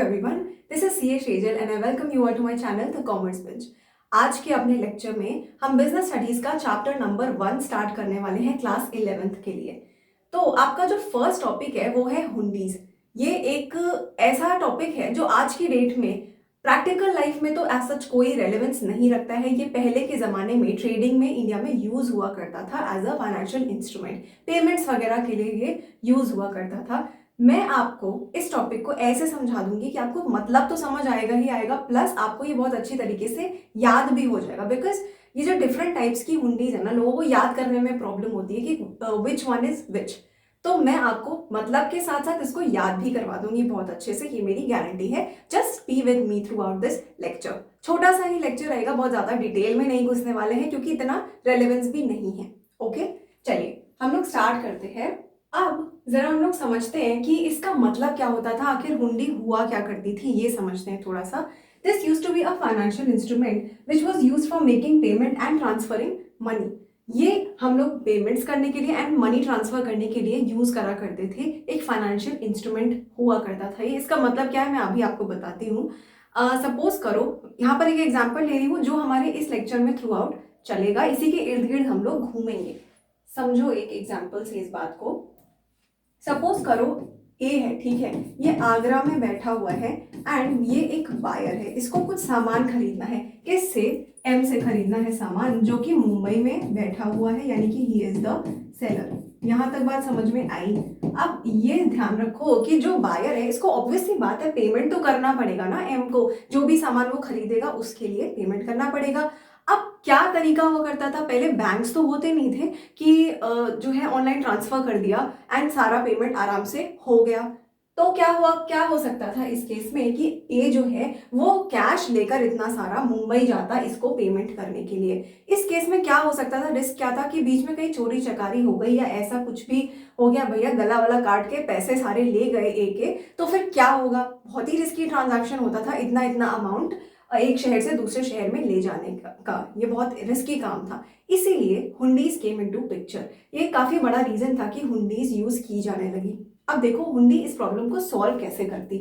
everyone, this is CA Shejal and I welcome you all to my channel The Commerce Bench। आज के अपने lecture में हम business studies का chapter number 1 start करने वाले हैं क्लास 11th के लिए। तो आपका जो फर्स्ट टॉपिक है वो है हुंडीज। ये एक ऐसा टॉपिक है जो आज की डेट में प्रैक्टिकल लाइफ में तो एज सच कोई रेलेवेंस नहीं रखता है। ये पहले के ज़माने में ट्रेडिंग में इंडिया में यूज़ हुआ करता था as a financial instrument, payments वगैरह के लिए ये यूज़ हुआ करता था। मैं आपको इस टॉपिक को ऐसे समझा दूंगी कि आपको मतलब तो समझ आएगा ही आएगा, प्लस आपको ये बहुत अच्छी तरीके से याद भी हो जाएगा। बिकॉज ये जो डिफरेंट टाइप्स की हुंडीज है ना, लोगों को याद करने में प्रॉब्लम होती है कि विच वन इज विच। तो मैं आपको मतलब के साथ साथ इसको याद भी करवा दूंगी बहुत अच्छे से, ये मेरी गारंटी है। Just be with me through out this lecture. छोटा सा ही लेक्चर रहेगा, बहुत ज्यादा डिटेल में नहीं घुसने वाले हैं क्योंकि इतना रेलेवेंस भी नहीं है। ओके, चलिए हम लोग स्टार्ट करते हैं। अब जरा हम लोग समझते हैं कि इसका मतलब क्या होता था, आखिर हुंडी हुआ क्या करती थी, ये समझते हैं थोड़ा सा। This used to be a financial instrument which was used for making payment and transferring money. ये हम लोग पेमेंट्स करने के लिए एंड मनी ट्रांसफर करने के लिए यूज करा करते थे। एक फाइनेंशियल इंस्ट्रूमेंट हुआ करता था ये। इसका मतलब क्या है मैं अभी आपको बताती हूँ। सपोज करो, यहाँ पर एक एग्जाम्पल ले रही हूँ जो हमारे इस लेक्चर में थ्रू आउट चलेगा। इसी के इर्द गिर्द हम लोग घूमेंगे। समझो एक एग्जाम्पल से इस बात को। सपोज करो ए है, ठीक है, ये आगरा में बैठा हुआ है एंड ये एक बायर है। इसको कुछ सामान खरीदना है। किससे? एम से खरीदना है सामान, जो कि मुंबई में बैठा हुआ है, यानी कि ही इज द सेलर। यहां तक बात समझ में आई। अब ये ध्यान रखो कि जो बायर है इसको ऑब्वियसली बात है पेमेंट तो करना पड़ेगा ना एम को। जो भी सामान वो खरीदेगा उसके लिए पेमेंट करना पड़ेगा। अब क्या तरीका हुआ करता था, पहले बैंक्स तो होते नहीं थे कि जो है ऑनलाइन ट्रांसफर कर दिया एंड सारा पेमेंट आराम से हो गया। तो क्या हुआ, क्या हो सकता था इस केस में कि ए जो है वो कैश लेकर इतना सारा मुंबई जाता इसको पेमेंट करने के लिए। इस केस में क्या हो सकता था, रिस्क क्या था कि बीच में कहीं चोरी चकारी हो गई या ऐसा कुछ भी हो गया, भैया गला वाला काट के पैसे सारे ले गए ए के, तो फिर क्या होगा। बहुत ही रिस्की ट्रांजैक्शन होता था, इतना इतना अमाउंट एक शहर से दूसरे शहर में ले जाने का ये बहुत रिस्की काम था। इसीलिए हुंडीज केम इनटू पिक्चर। ये काफी बड़ा रीजन था कि हुंडीज यूज की जाने लगी। अब देखो हुंडी इस प्रॉब्लम को सॉल्व कैसे करती।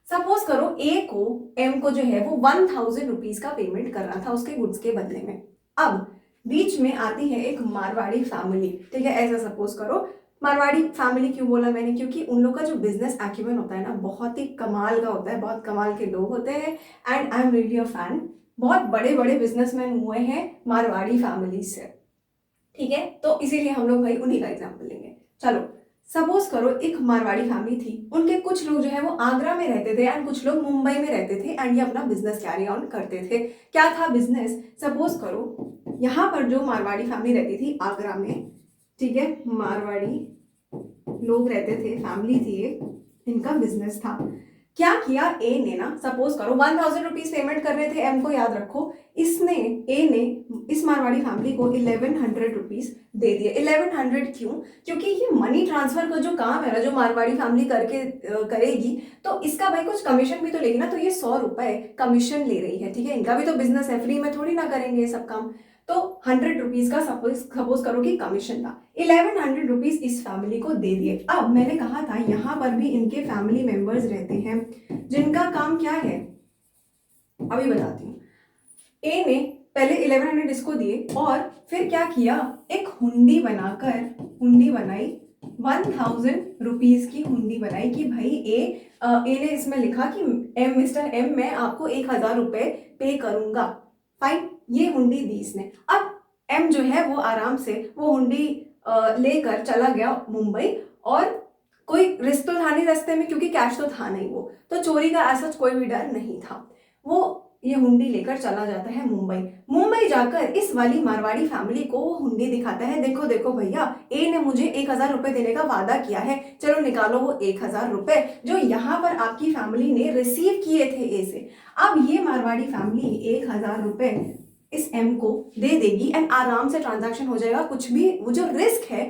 सपोज करो ए को एम को जो है वो 1000 रुपीज का पेमेंट करना था उसके गुड्स के बदले में। अब बीच में आती है एक मारवाड़ी फैमिली, ठीक है, ऐसा सपोज करो। मारवाड़ी फैमिली क्यों बोला मैंने, क्योंकि उन लोग का जो बिजनेस एक्यूमेंट होता है ना बहुत ही कमाल का होता है, बहुत कमाल के लोग होते हैं and I am really a fan. बहुत बड़े बड़े बिजनेसमैन हुए हैं मारवाड़ी फैमिली से, ठीक है। तो इसीलिए हम लोग भाई उन्हीं का एग्जाम्पल लेंगे। चलो सपोज करो एक मारवाड़ी फैमिली थी, उनके कुछ लोग जो है वो आगरा में रहते थे एंड कुछ लोग मुंबई में रहते थे एंड ये अपना बिजनेस कैरी ऑन करते थे। क्या था बिजनेस, सपोज करो यहाँ पर जो मारवाड़ी फैमिली रहती थी आगरा में, ठीक है, मारवाड़ी लोग रहते थे, फैमिली थी ये, इनका बिजनेस था। क्या किया ए ने ना, सपोज करो 1000 रुपीज पेमेंट कर रहे थे एम को, याद रखो। इसने ए ने इस मारवाड़ी फैमिली को 1100 रुपीज दे दिए। 1100 क्यों? क्योंकि ये मनी ट्रांसफर का जो काम है ना, जो मारवाड़ी फैमिली करके करेगी, तो इसका भाई कुछ कमीशन भी तो लेगी ना। तो ये 100 रुपए कमीशन ले रही है, ठीक है। इनका भी तो बिजनेस है, फ्री में थोड़ी ना करेंगे ये सब काम। तो 100 रुपीज का सपोज करो कि कमीशन था। 1100 रुपीज इस फैमिली को दे दिए। अब मैंने कहा था यहाँ पर भी इनके फैमिली मेंबर्स रहते हैं जिनका काम क्या है, अभी बताती हूँ। ए ने पहले 1100 इसको दिए और फिर क्या किया, एक हुंडी बनाकर, हुंडी बनाई 1000 रुपीज की हुंडी बनाई कि भाई ए ने इसमें लिखा कि एम, मिस्टर एम, मैं आपको 1000 रुपए पे करूंगा। फाइन, ये हुंडी दी इसने। अब एम जो है वो आराम से वो हुंडी लेकर चला गया मुंबई और कोई रिस्क तो था नहीं रास्ते में क्योंकि कैश तो था नहीं, वो तो चोरी का ऐसा कोई भी डर नहीं था। वो ये हुंडी लेकर चला जाता है मुंबई। मुंबई जाकर इस वाली मारवाड़ी फैमिली को वो हुंडी दिखाता है, देखो देखो भैया, ए ने मुझे 1000 रुपए देने का वादा किया है, चलो निकालो वो 1000 रुपए जो यहाँ पर आपकी फैमिली ने रिसीव किए थे ए से। अब ये मारवाड़ी फैमिली 1000 रुपए इस एम को दे देगी एंड आराम से ट्रांजैक्शन हो जाएगा। कुछ भी वो जो रिस्क है,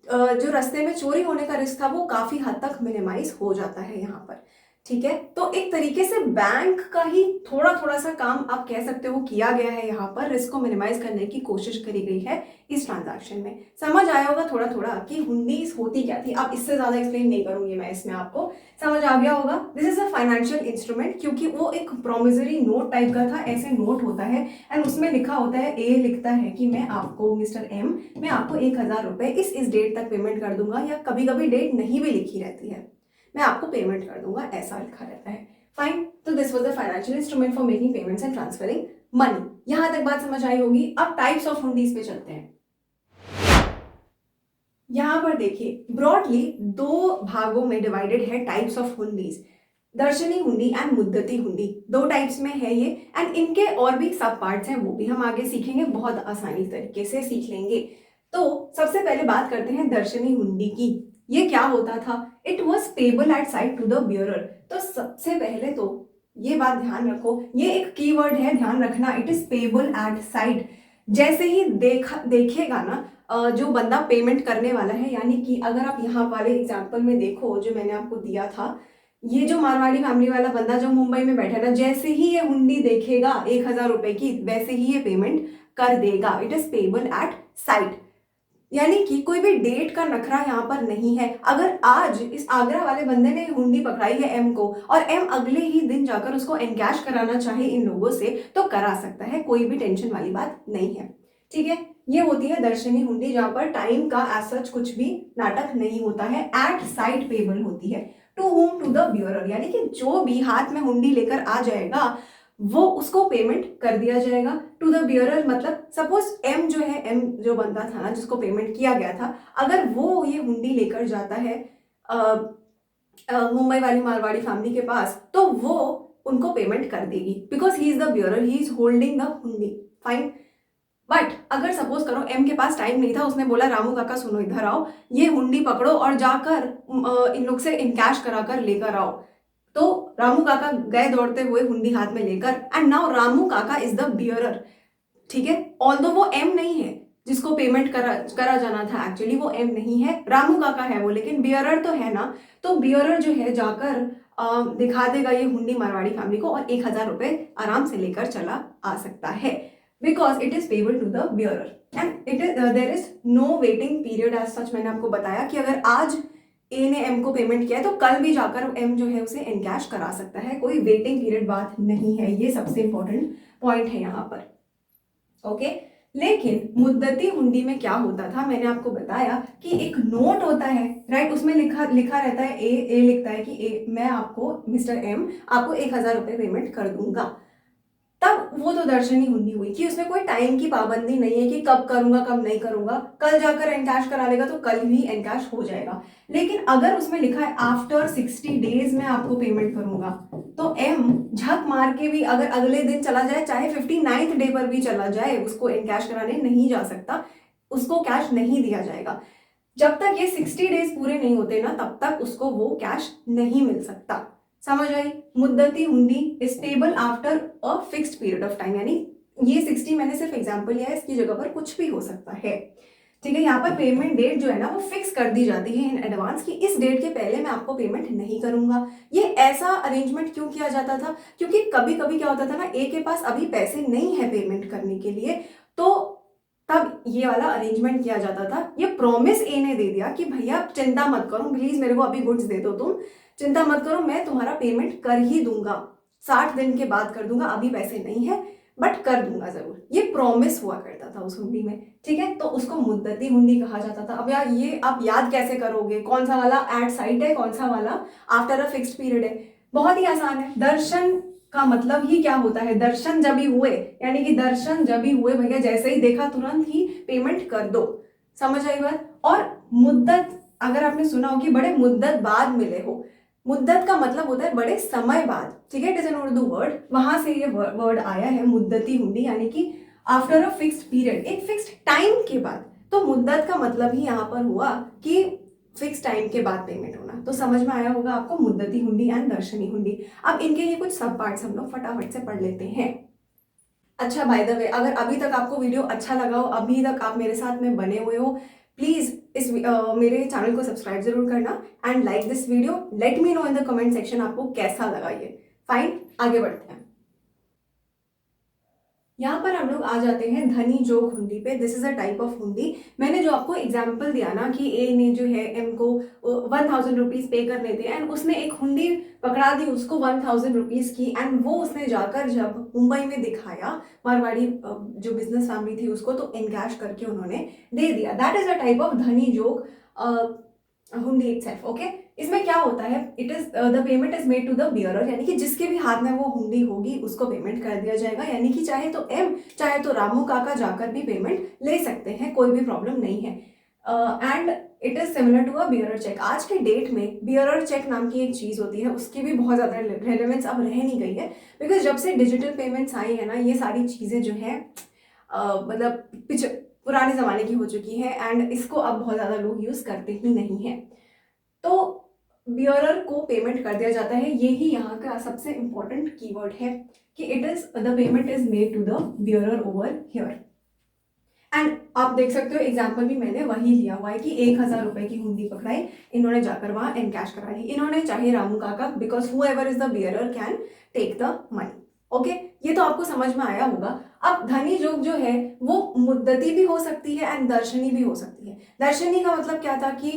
जो रास्ते में चोरी होने का रिस्क था, वो काफी हद तक मिनिमाइज हो जाता है यहाँ पर। ठीक है, तो एक तरीके से बैंक का ही थोड़ा थोड़ा सा काम आप कह सकते हो किया गया है। यहाँ पर रिस्क को मिनिमाइज करने की कोशिश करी गई है इस ट्रांजैक्शन में। समझ आया होगा थोड़ा थोड़ा कि हुंडीज होती क्या थी। अब इससे ज्यादा एक्सप्लेन नहीं करूंगी मैं इसमें, आपको समझ आ गया होगा। This is a financial instrument, क्योंकि वो एक प्रोमिसरी नोट टाइप का था, ऐसे नोट होता है एंड उसमें लिखा होता है, ए लिखता है कि मैं आपको मिस्टर एम, मैं आपको 1,000 रुपए इस डेट तक पेमेंट कर दूंगा, या कभी कभी डेट नहीं भी लिखी रहती है, मैं आपको पेमेंट कर दूंगा, ऐसा लिखा रहता है। फाइन, तो this was the financial instrument for making payments and transferring money. यहां तक बात समझ आई होगी। अब टाइप्स ऑफ हुंडीज पे चलते हैं। यहां पर देखिए ब्रॉडली दो भागों में डिवाइडेड है टाइप्स ऑफ हुंडीज, दर्शनी हुंडी एंड मुद्दती हुंडी। दो टाइप्स में है ये, एंड इनके और भी सब पार्ट्स हैं, वो भी हम आगे सीखेंगे, बहुत आसानी तरीके से सीख लेंगे। तो सबसे पहले बात करते हैं दर्शनी हुंडी की। ये क्या होता था? It was payable at sight to the bearer. तो सबसे पहले तो ये बात ध्यान रखो, ये एक कीवर्ड है, ध्यान रखना, it is payable at side. जैसे ही देखेगा ना जो बंदा पेमेंट करने वाला है, यानी कि अगर आप यहाँ वाले एग्जाम्पल में देखो जो मैंने आपको दिया था, ये जो मारवाड़ी फैमिली वाला बंदा जो मुंबई में बैठा ना, जैसे ही ये हुंडी देखेगा 1,000 रुपए की, वैसे ही ये पेमेंट कर देगा। It is payable eight site, यानी कि कोई भी डेट का नखरा यहाँ पर नहीं है। अगर आज इस आगरा वाले बंदे ने हुंडी पकड़ाई है एम को, और एम अगले ही दिन जाकर उसको एनकैश कराना चाहे इन लोगों से, तो करा सकता है, कोई भी टेंशन वाली बात नहीं है। ठीक है, ये होती है दर्शनी हुंडी, जहां पर टाइम का एज सच कुछ भी नाटक नहीं होता है, एट साइड पेबल होती है। टू होम, टू द ब्यूरर, यानी कि जो भी हाथ में हुंडी लेकर आ जाएगा वो उसको पेमेंट कर दिया जाएगा। टू द बियरर मतलब सपोज एम जो है, एम जो बंदा था ना जिसको पेमेंट किया गया था, अगर वो ये हुंडी लेकर जाता है मुंबई वाली मारवाड़ी फैमिली के पास, तो वो उनको पेमेंट कर देगी, because he is the bearer, he is holding the हुंडी। फाइन, बट अगर सपोज करो एम के पास टाइम नहीं था, उसने बोला रामू काका सुनो इधर आओ, ये हुंडी पकड़ो और जाकर इन लोग से इनकैश कराकर लेकर आओ। तो रामू काका गए दौड़ते हुए हुंडी हाथ में लेकर, एंड नाउ रामू काका इज द बियरर। ठीक है, ऑल्दो वो एम नहीं है जिसको पेमेंट करा जाना था, एक्चुअली वो एम नहीं है, रामू काका है वो, लेकिन बियरर तो है ना। तो बियरर जो है जाकर दिखा देगा ये हुंडी मारवाड़ी फैमिली को, और 1,000 रुपए आराम से लेकर चला आ सकता है, because it is payable to the bearer and it is there is no waiting period as such. मैंने आपको बताया कि अगर आज ए ने एम को पेमेंट किया है तो कल भी जाकर एम जो है उसे एनकैश करा सकता है, कोई वेटिंग पीरियड बात नहीं है। ये सबसे इंपॉर्टेंट पॉइंट है यहाँ पर। ओके, लेकिन मुद्दती हुंडी में क्या होता था, मैंने आपको बताया कि एक नोट होता है, राइट, उसमें लिखा रहता है, ए लिखता है कि ए मैं आपको मिस्टर एम आपको 1,000 रुपए पेमेंट कर दूंगा। तब वो तो दर्शनी हुंडी हुई कि उसमें कोई टाइम की पाबंदी नहीं है कि कब करूंगा कब नहीं करूंगा, कल जाकर एनकैश करा लेगा तो कल ही एनकैश हो जाएगा। लेकिन अगर उसमें लिखा है आफ्टर 60 डेज में आपको पेमेंट करूंगा, तो एम झक मार के भी अगर अगले दिन चला जाए, चाहे 59th डे पर भी चला जाए, उसको एनकैश कराने नहीं जा सकता, उसको कैश नहीं दिया जाएगा। जब तक ये 60 डेज पूरे नहीं होते ना, तब तक उसको वो कैश नहीं मिल सकता। समझ आई? मुद्दती हुंडी is payable after a fixed period of time, यानी ये 60 मैंने सिर्फ एग्जांपल लिया है, इसकी जगह पर कुछ भी हो सकता है। ठीक है, यहाँ पर पेमेंट डेट जो है ना वो फिक्स कर दी जाती है इन एडवांस की, इस डेट के पहले मैं आपको पेमेंट नहीं करूंगा। ये ऐसा अरेंजमेंट क्यों किया जाता था? क्योंकि कभी कभी क्या होता था ना, ए के पास अभी पैसे नहीं है पेमेंट करने के लिए, तो तब ये वाला अरेंजमेंट किया जाता था। ये प्रॉमिस ए ने दे दिया कि भैया चिंता मत करो, प्लीज मेरे को अभी गुड्स दे दो, तुम चिंता मत करो, मैं तुम्हारा पेमेंट कर ही दूंगा, 60 दिन के बाद कर दूंगा, अभी पैसे नहीं है बट कर दूंगा जरूर। ये प्रॉमिस हुआ करता था उस हुंडी में। ठीक है, तो उसको मुद्दती हुंडी कहा जाता था। अब यार ये आप याद कैसे करोगे, कौन सा वाला एट साइट है, कौन सा वाला आफ्टर अ फिक्स्ड पीरियड है? बहुत ही आसान है। दर्शन का मतलब ही क्या होता है? दर्शन जब ही हुए, यानी कि दर्शन जब ही हुए भैया, जैसे ही देखा तुरंत ही पेमेंट कर दो। समझ आई बात? और मुद्दत, अगर आपने सुना हो कि बड़े मुद्दत बाद मिले हो, मुद्दत का मतलब होता है बड़े समय बाद। ठीक है, it is an Urdu word, वहां से ये वर्ड आया है मुद्दती हुंडी, यानी कि आफ्टर अ फिक्स्ड पीरियड, एक फिक्स्ड टाइम के बाद। तो मुद्दत का मतलब ही यहाँ पर हुआ कि फिक्स टाइम के बाद पेमेंट होना। तो समझ में आया होगा आपको मुद्दती हुंडी एंड दर्शनी हुंडी। अब इनके ही कुछ सब पार्ट्स हम लोग फटाफट से पढ़ लेते हैं। अच्छा, बाय द वे, अगर अभी तक आपको वीडियो अच्छा लगा हो, अभी तक आप मेरे साथ में बने हुए हो, प्लीज मेरे चैनल को सब्सक्राइब जरूर करना and like this video. Let me know in the comment section आपको कैसा लगा ये। फाइन, आगे बढ़ते हैं। यहाँ पर हम लोग आ जाते हैं धनी जोक हुंडी पे। This is a type of हुंडी। मैंने जो आपको एग्जाम्पल दिया ना कि ए ने जो है एम को 1000 रुपीज पे करने थे एंड उसने एक हुंडी पकड़ा दी उसको 1000 रुपीज की, एंड वो उसने जाकर जब मुंबई में दिखाया मारवाड़ी जो बिजनेस फैमिली थी उसको, तो इनकैश करके उन्होंने दे दिया। That is a type of dhani jog hundi itself. Okay, इसमें क्या होता है, it is the payment is made to the bearer, यानी कि जिसके भी हाथ में वो हुंडी होगी उसको पेमेंट कर दिया जाएगा। यानी कि चाहे तो एम चाहे तो रामू काका जाकर भी पेमेंट ले सकते हैं, कोई भी प्रॉब्लम नहीं है। And it is similar to a bearer cheque. आज के डेट में बियरर चेक नाम की एक चीज होती है, उसकी भी बहुत ज्यादा रेलेवेंस अब रह नहीं गई है, बिकॉज जब से डिजिटल पेमेंट्स आई है ना, ये सारी चीजें जो है मतलब पुराने ज़माने की हो चुकी है एंड इसको अब बहुत ज़्यादा लोग यूज़ करते ही नहीं हैं। तो बियरर को पेमेंट कर दिया जाता है, ये ही यहाँ का सबसे इम्पोर्टेंट कीवर्ड है कि it is the payment is made to the bearer over here. And आप देख सकते हो एग्जाम्पल भी मैंने वही लिया हुआ है कि 1000 रुपए की हुंडी पकड़ाई, इन्होंने जाकर वहां एनकैश करा ली। इन्होंने चाहे रामू काका, because whoever is the bearer can take the money. Okay, ये तो आपको समझ में आया होगा। अब धनी जोक जो है वो मुद्दती भी हो सकती है एंड दर्शनी भी हो सकती है। दर्शनी का मतलब क्या था कि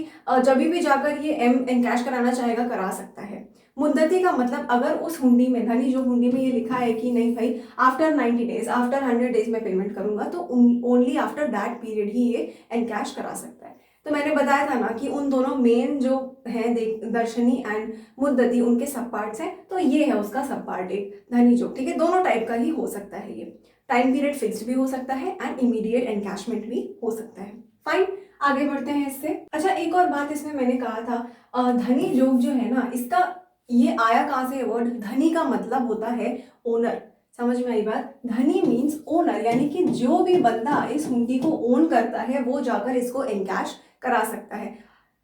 जब भी जाकर ये एम एनकैश कराना चाहेगा करा सकता है। मुद्दती का मतलब अगर उस हुंडी में, धनी जोक हुंडी में ये लिखा है कि नहीं भाई आफ्टर 90 डेज, आफ्टर 100 डेज में पेमेंट करूंगा, तो ओनली आफ्टर दैट पीरियड ही ये एनकैश करा सकता है। तो मैंने बताया था ना कि उन दोनों मेन जो है दर्शनी एंड मुद्दती, उनके सब पार्ट्स हैं, तो ये है उसका सब पार्ट एक धनी जोक। ठीक है, दोनों टाइप का ही हो सकता है ये। टाइम पीरियड फिक्स्ड भी हो सकता है एंड इमीडिएट एनकैशमेंट भी हो सकता है। फाइन, आगे बढ़ते हैं इससे। अच्छा, एक और बात इसमें मैंने कहा था, धनी जोक जो है ना, इसका ये आया कहाँ से वर्ड? धनी का मतलब होता है ओनर। समझ में आई बात? धनी मीन्स ओनर, यानी कि जो भी बंदा इस हुंडी को ओन करता है वो जाकर इसको एनकैश करा सकता है।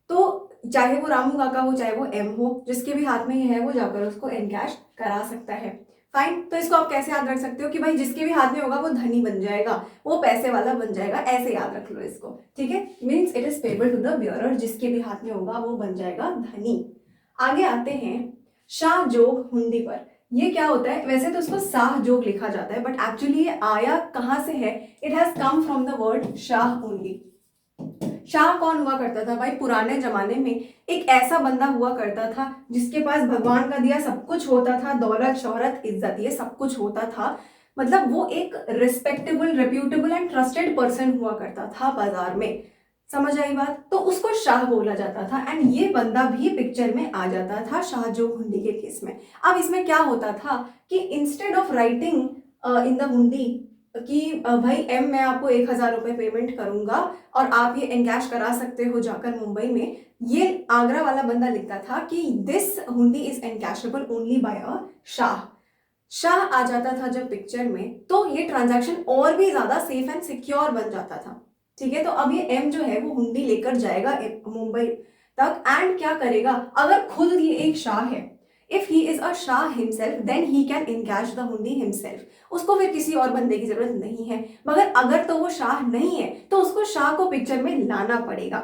तो चाहे वो रामू काका हो चाहे वो एम हो, जिसके भी हाथ में ये है वो जाकर उसको एनकैश करा सकता है। फाइन, तो इसको आप कैसे याद रख सकते हो कि भाई जिसके भी हाथ में होगा वो धनी बन जाएगा, वो पैसे वाला बन जाएगा, ऐसे याद रख लो इसको। ठीक है, means it is payable to the bearer, जिसके भी हाथ में होगा वो बन जाएगा धनी। आगे आते हैं शाह जोग हुंडी पर। ये क्या होता है? वैसे तो इसको शाह जोग लिखा जाता है, बट एक्चुअली ये आया कहां से है? It has come from the word Shah only. Shah कौन हुआ करता था भाई? पुराने जमाने में एक ऐसा बंदा हुआ करता था जिसके पास भगवान का दिया सब कुछ होता था, दौलत शोहरत इज्जत ये सब कुछ होता था। मतलब वो एक respectable, reputable and trusted person हुआ करता था बाजार में। समझ आई बात? तो उसको शाह बोला जाता था एंड ये बंदा भी पिक्चर में आ जाता था शाह जोग हुंडी के केस में। अब इसमें क्या होता था कि instead of writing in the हुंडी कि भाई एम मैं आपको 1000 रुपए पेमेंट करूंगा और आप ये एनकैश करा सकते हो जाकर मुंबई में, ये आगरा वाला बंदा लिखता था कि दिस हुंडी इज एनकैशेबल ओनली बाय अ शाह। शाह आ जाता था जब पिक्चर में, तो ये ट्रांजैक्शन और भी ज्यादा सेफ एंड सिक्योर बन जाता था। ठीक है, तो अब ये एम जो है वो हुंडी लेकर जाएगा मुंबई तक एंड क्या करेगा? अगर खुद ये एक शाह है, if he is a shah himself, then he can encash the hundi himself. उसको फिर किसी और बंदे की जरूरत नहीं है। मगर अगर तो वो शाह नहीं है तो उसको शाह को पिक्चर में लाना पड़ेगा।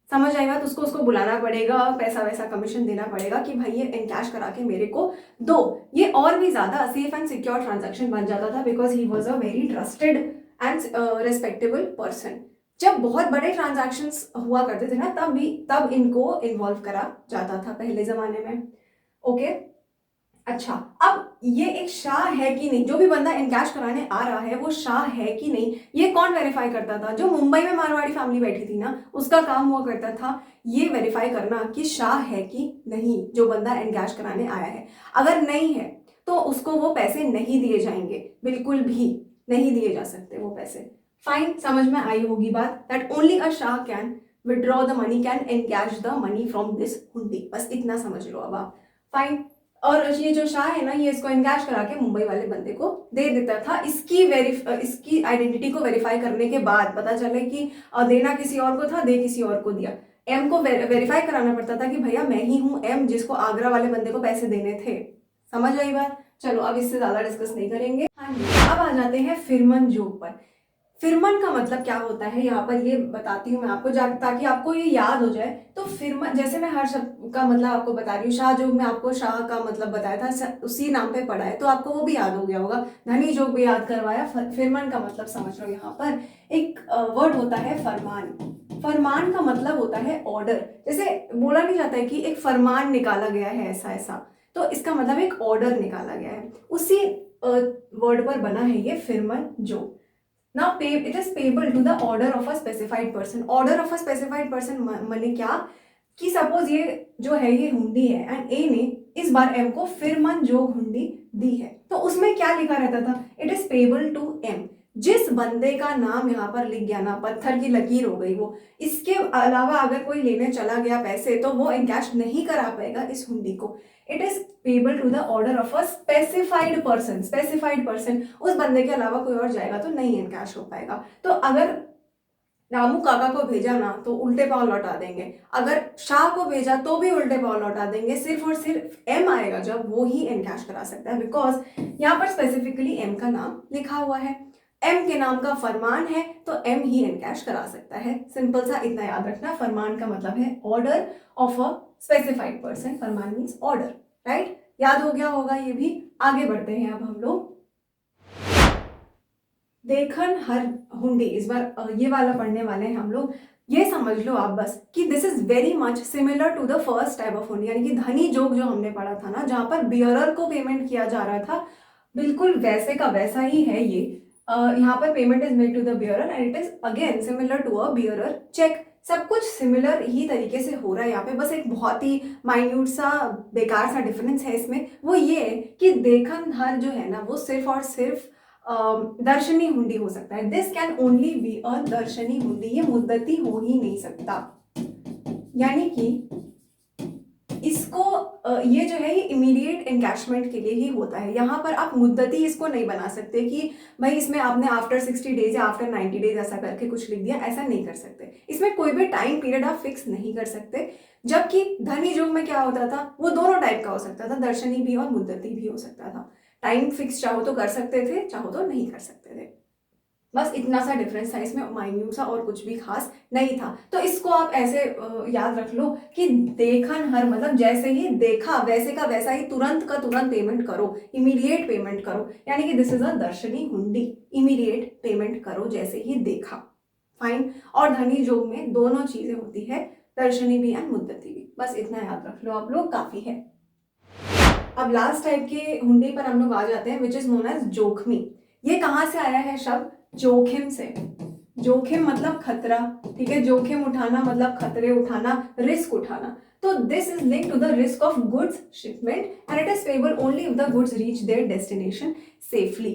समझ आई बात? उसको बुलाना पड़ेगा, पैसा वैसा कमीशन देना पड़ेगा कि भाई ये एनकैश करा के मेरे को दो। ये और भी ज्यादा सेफ एंड सिक्योर ट्रांजैक्शन बन जाता था, because he was a very trusted and respectable person. जब बहुत बड़े ट्रांजैक्शंस हुआ करते थे ना, तब इनको इन्वॉल्व करा जाता था पहले जमाने में। ओके, अच्छा, अब ये एक शाह है कि नहीं? जो भी बंदा इनकैश कराने आ रहा है वो शाह है कि नहीं, ये कौन वेरीफाई करता था? जो मुंबई में मारवाड़ी फैमिली बैठी थी ना, उसका काम हुआ करता था ये वेरीफाई करना कि शाह है कि नहीं जो बंदा इनकैश कराने आया है। अगर नहीं है तो उसको वो पैसे नहीं दिए जाएंगे, बिल्कुल भी नहीं दिए जा सकते वो पैसे। फाइन, समझ में आई होगी बात? That only a Shah can withdraw the money, can encash the money from this हुंडी। बस इतना समझ लो अब आप। फाइन, और ये जो शाह है ना, ये इसको एनकैश करा के मुंबई वाले बंदे को दे देता था। इसकी आइडेंटिटी को वेरीफाई करने के बाद पता चले कि देना किसी और को था, दे किसी और को दिया। एम को वेरीफाई कराना पड़ता था कि भैया मैं ही हूं एम जिसको आगरा वाले बंदे को पैसे देने थे। समझ आई बात? चलो अब इससे ज्यादा डिस्कस नहीं करेंगे। हाँ जी, अब आ जाते हैं फिरमन जोग पर। फिरमन का मतलब क्या होता है यहाँ पर ये बताती हूँ मैं आपको, ताकि आपको ये याद हो जाए। तो फिरमन, जैसे मैं हर शब्द का मतलब आपको बता रही हूँ, शाहजोग में आपको शाह का मतलब बताया था, उसी नाम पे पढ़ा है तो आपको वो भी याद हो गया होगा। धनी जोग भी याद करवाया। फिरमन का मतलब समझ लो। यहाँ पर एक वर्ड होता है फरमान। फरमान का मतलब होता है ऑर्डर। जैसे बोला नहीं जाता है कि एक फरमान निकाला गया है ऐसा ऐसा, तो इसका मतलब एक ऑर्डर निकाला गया है, उसी वर्ड पर बना है ये फिरमन जोग। Now pay, it is payable to the order of a specified person. Order of a specified person माने क्या, कि सपोज ये जो है ये हुंडी है एंड ए ने इस बार एम को फिरमन जोग हुंडी दी है, तो उसमें क्या लिखा रहता था, it is payable to M. जिस बंदे का नाम यहाँ पर लिख गया ना, पत्थर की लकीर हो गई वो, इसके अलावा अगर कोई लेने चला गया पैसे तो वो एनकैश नहीं करा पाएगा इस हुंडी को। It is payable to the order of a specified person. Specified person, उस बंदे के अलावा कोई और जाएगा तो नहीं एनकैश हो पाएगा। तो अगर रामू काका को भेजा ना तो उल्टे पांव लौटा देंगे, अगर शाह को भेजा तो भी उल्टे पांव लौटा देंगे, सिर्फ और सिर्फ एम आएगा जब वो ही एनकैश करा सकता है, बिकॉज यहाँ पर स्पेसिफिकली एम का नाम लिखा हुआ है। एम के नाम का फरमान है तो एम ही एनकैश करा सकता है। सिंपल सा इतना याद रखना। फरमान का मतलब है order of a specified person. Farman means order, right. याद हो गया होगा ये भी। आगे बढ़ते हैं अब हम लोग। देखन हर हुंडी, इस बार ये वाला पढ़ने वाले हैं हम लोग। ये समझ लो आप बस कि this is very much similar to the first type of hundi, यानी कि धनी जोग जो हमने पढ़ा था ना, जहां पर बियरर को पेमेंट किया जा रहा था, बिल्कुल वैसे का वैसा ही है ये। यहाँ पर payment is made to the bearer and it is again similar to a bearer cheque. सब कुछ सिमिलर ही तरीके से हो रहा है यहाँ पे, बस एक बहुत ही माइन्यूट सा बेकार सा डिफरेंस है इसमें। वो ये है कि देखन हर जो है ना वो सिर्फ और सिर्फ दर्शनी हुंडी हो सकता है। This can only be a दर्शनी हुंडी। ये मुद्दती हो ही नहीं सकता, यानी कि इसको ये जो है ये इमीडिएट एनकैशमेंट के लिए ही होता है। यहाँ पर आप मुद्दती इसको नहीं बना सकते कि भाई इसमें आपने आफ्टर 60 डेज या आफ्टर 90 डेज ऐसा करके कुछ लिख दिया, ऐसा नहीं कर सकते। इसमें कोई भी टाइम पीरियड आप फिक्स नहीं कर सकते। जबकि धनी जोग में क्या होता था, वो दोनों टाइप का हो सकता था, दर्शनी भी और मुद्दती भी हो सकता था। टाइम फिक्स चाहो तो कर सकते थे, चाहो तो नहीं कर सकते थे। बस इतना सा डिफरेंस था इसमें, माइन्यूट सा, और कुछ भी खास नहीं था। तो इसको आप ऐसे याद रख लो कि देखन हर मतलब जैसे ही देखा वैसे का वैसा ही तुरंत का तुरंत पेमेंट करो, इमीडिएट पेमेंट करो, यानी कि दिस इज अ दर्शनी हुंडी। इमीडिएट पेमेंट करो जैसे ही देखा। फाइन। और धनी जोग में दोनों चीजें होती है, दर्शनी भी एंड मुद्दती भी। बस इतना याद रख लो आप लोग, काफी है। अब लास्ट टाइप के हुंडी पर हम लोग आ जाते हैं, विच इज नोन एज जोखमी। ये कहाँ से आया है शब्द, जोखिम से। जोखिम मतलब खतरा, ठीक है। जोखिम उठाना मतलब खतरे उठाना, रिस्क उठाना। तो this is link to the risk of goods shipment and it is payable only if the goods reach their destination safely.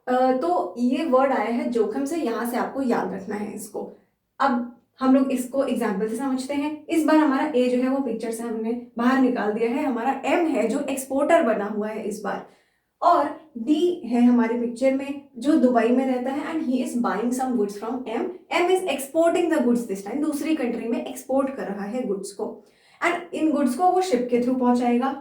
तो ये वर्ड आया है जोखिम से, यहां से आपको याद रखना है इसको। अब हम लोग इसको एग्जाम्पल से समझते हैं। इस बार हमारा ए जो है वो पिक्चर से हमने बाहर निकाल दिया है, हमारा एम है जो एक्सपोर्टर बना हुआ है इस बार, और डी है हमारे पिक्चर में जो दुबई में रहता है and he is buying some goods from M. M is exporting the goods this time, दूसरी कंट्री में एक्सपोर्ट कर रहा है गुड्स को, एंड इन गुड्स को वो शिप के थ्रू पहुंचाएगा।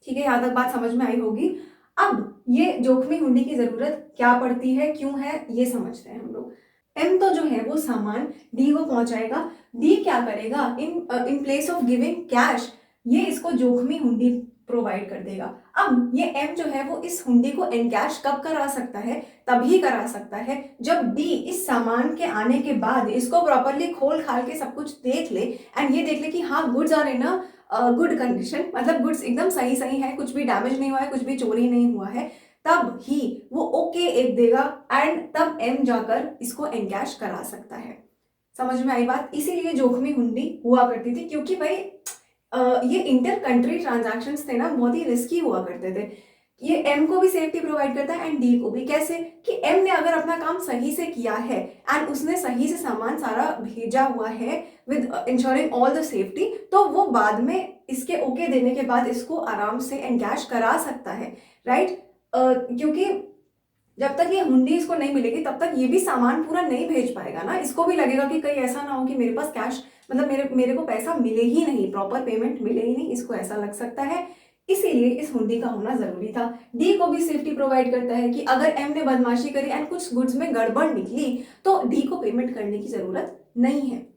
ठीक है, यहां तक बात समझ में आई होगी। अब ये जोखमी हुंडी की जरूरत क्या पड़ती है, क्यों है, ये समझते हैं हम लोग। एम तो जो है वो सामान डी को पहुंचाएगा। डी क्या करेगा, in place of giving cash ये इसको जोखमी हुंडी प्रोवाइड कर देगा। अब ये एम जो है वो इस हुंडी को एनकैश कब करा सकता है, तभी करा सकता है जब डी इस सामान के आने के बाद इसको प्रॉपरली खोल खाल के सब कुछ देख ले एंड ये देख ले कि हाँ goods are in a good condition, मतलब गुड्स एकदम सही सही है, कुछ भी डैमेज नहीं हुआ है, कुछ भी चोरी नहीं हुआ है, तब ही वो ओके एक देगा एंड तब एम जाकर इसको एनकैश करा सकता है। समझ में आई बात। इसीलिए जोखमी हुंडी हुआ करती थी, क्योंकि भाई ये इंटर कंट्री ट्रांजैक्शंस थे ना, बहुत ही रिस्की हुआ करते थे। ये एम को भी सेफ्टी प्रोवाइड करता है एंड डी को भी। कैसे कि एम ने अगर अपना काम सही से किया है एंड उसने सही से सामान सारा भेजा हुआ है with ensuring all the safety, तो वो बाद में इसके ओके देने के बाद इसको आराम से एनकैश करा सकता है, राइट। क्योंकि जब तक ये हुंडी इसको नहीं मिलेगी तब तक ये भी सामान पूरा नहीं भेज पाएगा ना। इसको भी लगेगा कि कहीं ऐसा ना हो कि मेरे पास कैश मतलब मेरे को पैसा मिले ही नहीं, प्रॉपर पेमेंट मिले ही नहीं, इसको ऐसा लग सकता है। इसीलिए इस हुंडी का होना जरूरी था। डी को भी सेफ्टी प्रोवाइड करता है कि अगर एम ने बदमाशी करी एंड कुछ गुड्स में गड़बड़ निकली तो डी को पेमेंट करने की जरूरत नहीं है।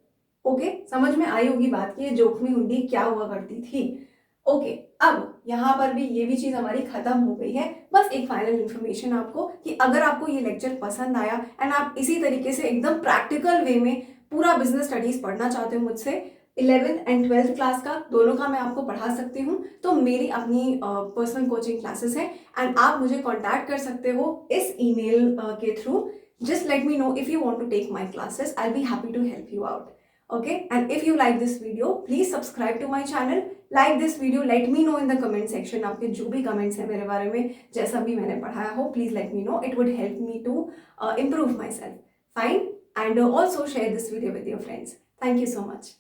ओके, समझ में आई होगी बात की ये जोखमी हुंडी क्या हुआ करती थी। ओके, अब यहाँ पर भी ये भी चीज हमारी खत्म हो गई है। बस एक फाइनल इन्फॉर्मेशन आपको कि अगर आपको ये लेक्चर पसंद आया एंड आप इसी तरीके से एकदम प्रैक्टिकल वे में पूरा बिजनेस स्टडीज पढ़ना चाहते हो मुझसे, 11th एंड 12th क्लास का दोनों का मैं आपको पढ़ा सकती हूँ, तो मेरी अपनी पर्सनल कोचिंग क्लासेस हैं एंड आप मुझे कांटेक्ट कर सकते हो इस ईमेल के through. Just let me know if you want to take my classes. I'll be happy to help you out. Okay, and if you like this video, please subscribe to my channel. Like this video, let me know in the comment section आपके जो भी comments हैं मेरे बारे में, जैसा भी मैंने पढ़ाया हो, please let me know. It would help me to improve myself. Fine, and also share this video with your friends. Thank you so much.